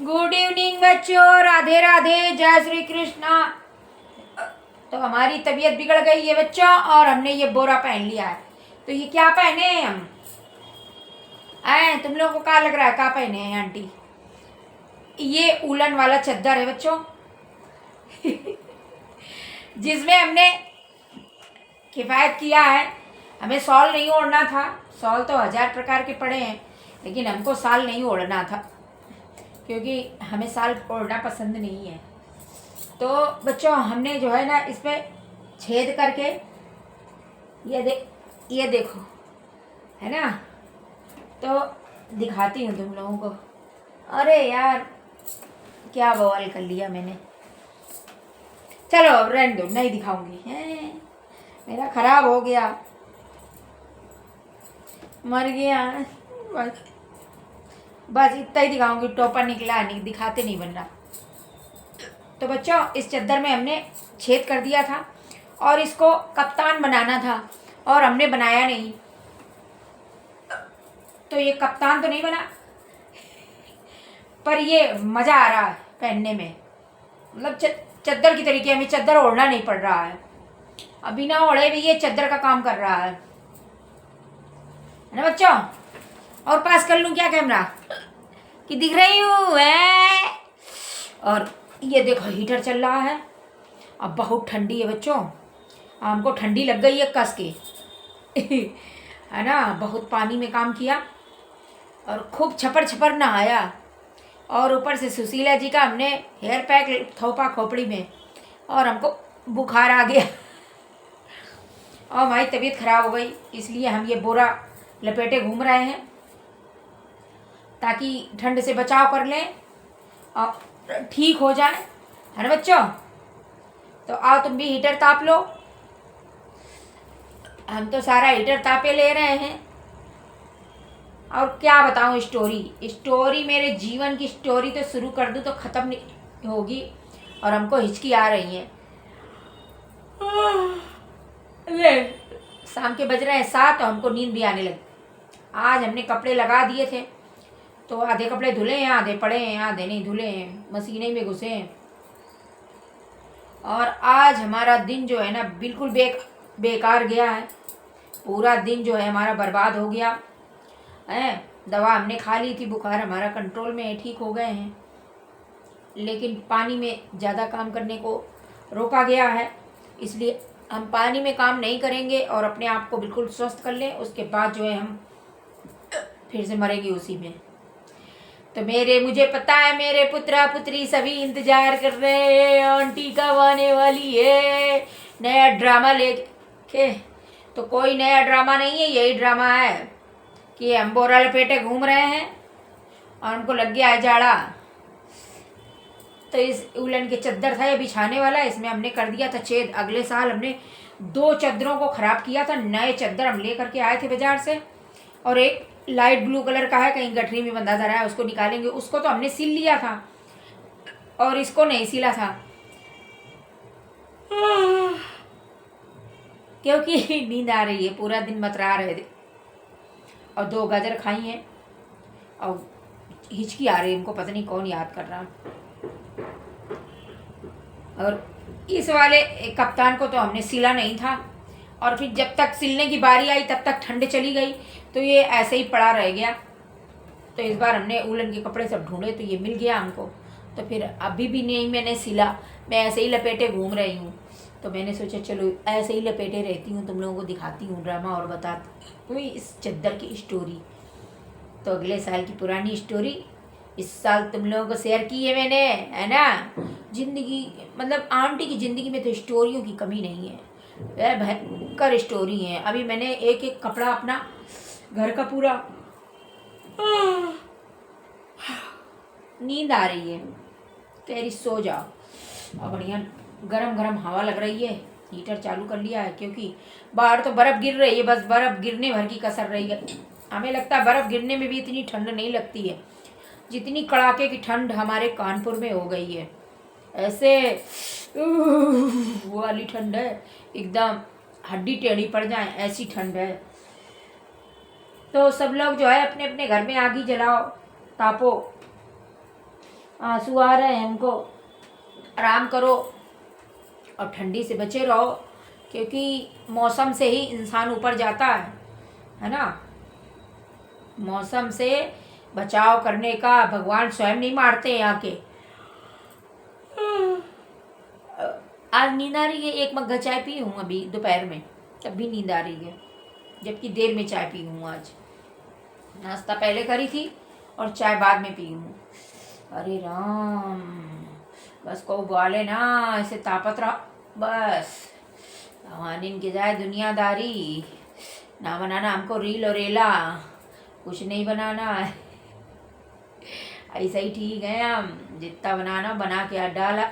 Good evening बच्चों, राधे राधे, जय श्री कृष्णा। तो हमारी तबीयत बिगड़ गई है बच्चों और हमने ये बोरा पहन लिया है। तो ये क्या पहने हैं हम? तुम लोगों को क्या लग रहा है क्या पहने हैं आंटी? ये उलन वाला चद्दर है बच्चों जिसमें हमने किफ़ायत किया है। हमें शॉल नहीं ओढ़ना था। शॉल तो 1000 प्रकार के पड़े हैं, लेकिन हमको शाल नहीं ओढ़ना था क्योंकि हमें शाल ओढ़ना पसंद नहीं है। तो बच्चों हमने जो है ना इसमें छेद करके ये देखो है ना, तो दिखाती हूँ तुम लोगों को। अरे यार क्या बवाल कर लिया मैंने। चलो अब रहने दो, नहीं दिखाऊंगी। मेरा खराब हो गया, मर गया। बस इतना ही दिखाऊंगी, टोपा निकला नहीं, दिखाते नहीं बन रहा। तो बच्चों इस चद्दर में हमने छेद कर दिया था और इसको कप्तान बनाना था और हमने बनाया नहीं। तो ये कप्तान तो नहीं बना, पर ये मज़ा आ रहा है पहनने में। मतलब चद्दर की तरीके हमें चद्दर ओढ़ना नहीं पड़ रहा है। अभी ना ओढ़े भी ये चद्दर का काम कर रहा है ना बच्चों। और पास कर लूँ क्या कैमरा कि दिख रही हूँ है? और ये देखो हीटर चल रहा है। अब बहुत ठंडी है बच्चों, हमको ठंडी लग गई है कस के है ना। बहुत पानी में काम किया और खूब छपर छपर नहाया और ऊपर से सुशीला जी का हमने हेयर पैक थोपा खोपड़ी में और हमको बुखार आ गया और हमारी तबीयत खराब हो गई। इसलिए हम ये बोरा लपेटे घूम रहे हैं ताकि ठंड से बचाव कर लें और ठीक हो जाए, है ना बच्चों। तो आओ तुम भी हीटर ताप लो। हम तो सारा हीटर तापे ले रहे हैं। और क्या बताऊं स्टोरी मेरे जीवन की स्टोरी तो शुरू कर दूं तो ख़त्म नहीं होगी और हमको हिचकी आ रही है। शाम के बज रहे हैं 7 और हमको नींद भी आने लगी। आज हमने कपड़े लगा दिए थे तो आधे कपड़े धुले हैं, आधे पड़े हैं, आधे नहीं धुले हैं, मशीने में घुसे हैं। और आज हमारा दिन जो है ना बिल्कुल बेकार गया है। पूरा दिन जो है हमारा बर्बाद हो गया है। दवा हमने खा ली थी, बुखार हमारा कंट्रोल में है, ठीक हो गए हैं, लेकिन पानी में ज़्यादा काम करने को रोका गया है। इसलिए हम पानी में काम नहीं करेंगे और अपने आप को बिल्कुल स्वस्थ कर लें। उसके बाद जो है हम फिर से मरेंगे उसी में। तो मुझे पता है मेरे पुत्रा पुत्री सभी इंतजार कर रहे हैं आंटी कब आने वाली है नया ड्रामा लेके। तो कोई नया ड्रामा नहीं है, यही ड्रामा है कि हम बोरा लपेटे घूम रहे हैं और हमको लग गया है जाड़ा। तो इस उलन के चद्दर था ये बिछाने वाला, इसमें हमने कर दिया था छेद। अगले साल हमने 2 चद्दरों को ख़राब किया था। नए चद्दर हम ले करके आए थे बाज़ार से और एक लाइट ब्लू कलर का है, कहीं गठरी में बंधा धरा है, उसको निकालेंगे। उसको तो हमने सिल लिया था और इसको नहीं सिला था क्योंकि नींद आ रही है, पूरा दिन मतरा रहे थे और 2 गाजर खाई हैं और हिचकी आ रही है। इनको पता नहीं कौन याद कर रहा। और इस वाले कप्तान को तो हमने सिला नहीं था और फिर जब तक सिलने की बारी आई तब तक ठंड चली गई तो ये ऐसे ही पड़ा रह गया। तो इस बार हमने उलन के कपड़े सब ढूंढे तो ये मिल गया हमको। तो फिर अभी भी नहीं मैंने सिला, मैं ऐसे ही लपेटे घूम रही हूँ। तो मैंने सोचा चलो ऐसे ही लपेटे रहती हूँ, तुम लोगों को दिखाती हूँ ड्रामा और बताती हूँ इस चद्दर की स्टोरी। तो अगले साल की पुरानी स्टोरी इस साल तुम लोगों को शेयर की है मैंने, है ना। ज़िंदगी मतलब आंटी की ज़िंदगी में तो स्टोरियों की कमी नहीं है, वह भयंकर स्टोरी है। अभी मैंने एक एक कपड़ा अपना घर का पूरा नींद आ रही है, कह रही सो जाओ। और बढ़िया गरम गरम हवा लग रही है, हीटर चालू कर लिया है क्योंकि बाहर तो बर्फ़ गिर रही है, बस बर्फ़ गिरने भर की कसर रही है। हमें लगता है बर्फ़ गिरने में भी इतनी ठंड नहीं लगती है जितनी कड़ाके की ठंड हमारे कानपुर में हो गई है। ऐसे वो वाली ठंड है, एकदम हड्डी टेढ़ी पड़ जाए ऐसी ठंड है। तो सब लोग जो है अपने अपने घर में आग ही जलाओ तापो, आंसू आ रहे हैं हमको, आराम करो और ठंडी से बचे रहो, क्योंकि मौसम से ही इंसान ऊपर जाता है ना। मौसम से बचाव करने का भगवान स्वयं नहीं मारते यहाँ के। आज नींद आ रही है, एक मग्गा चाय पी हूँ अभी दोपहर में, तब भी नींद आ रही है, जबकि देर में चाय पी हूँ। आज नाश्ता पहले करी थी और चाय बाद में पी हूँ। अरे राम, बस को बोले ना ऐसे तापत रहा, बस भगवान की जाए दुनियादारी। ना बनाना हमको रील और रेला, कुछ नहीं बनाना है, ऐसा ही ठीक है। हम जितना बनाना बना के डाला।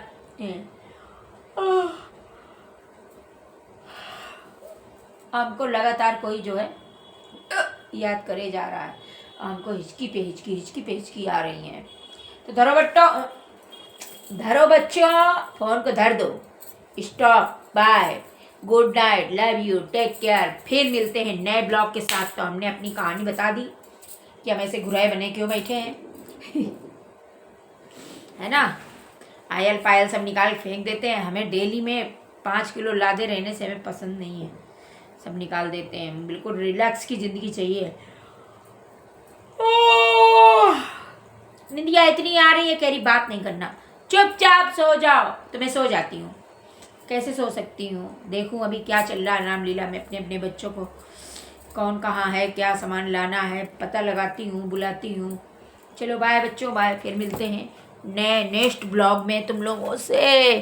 हमको लगातार कोई जो है याद करे जा रहा है, हमको हिचकी पे हिचकी आ रही हैं। तो धरो बच्चों, फोन को धर दो। Stop, bye, good night, love you, take care. फिर मिलते हैं नए ब्लॉग के साथ। तो हमने अपनी कहानी बता दी कि हम ऐसे घुराए बने क्यों बैठे हैं है ना। आयल पायल सब निकाल फेंक देते हैं। हमें डेली में 5 किलो लादे रहने से हमें पसंद नहीं है, सब निकाल देते हैं। बिल्कुल रिलैक्स की ज़िंदगी चाहिए। निंदिया इतनी आ रही है, कह रही बात नहीं करना, चुपचाप सो जाओ। तो मैं सो जाती हूँ, कैसे सो सकती हूँ। देखूँ अभी क्या चल रहा है रामलीला में, अपने अपने बच्चों को कौन कहाँ है, क्या सामान लाना है, पता लगाती हूँ, बुलाती हूँ। चलो बाय बच्चों, बाय। फिर मिलते हैं नेक्स्ट ब्लॉग में तुम लोगों से।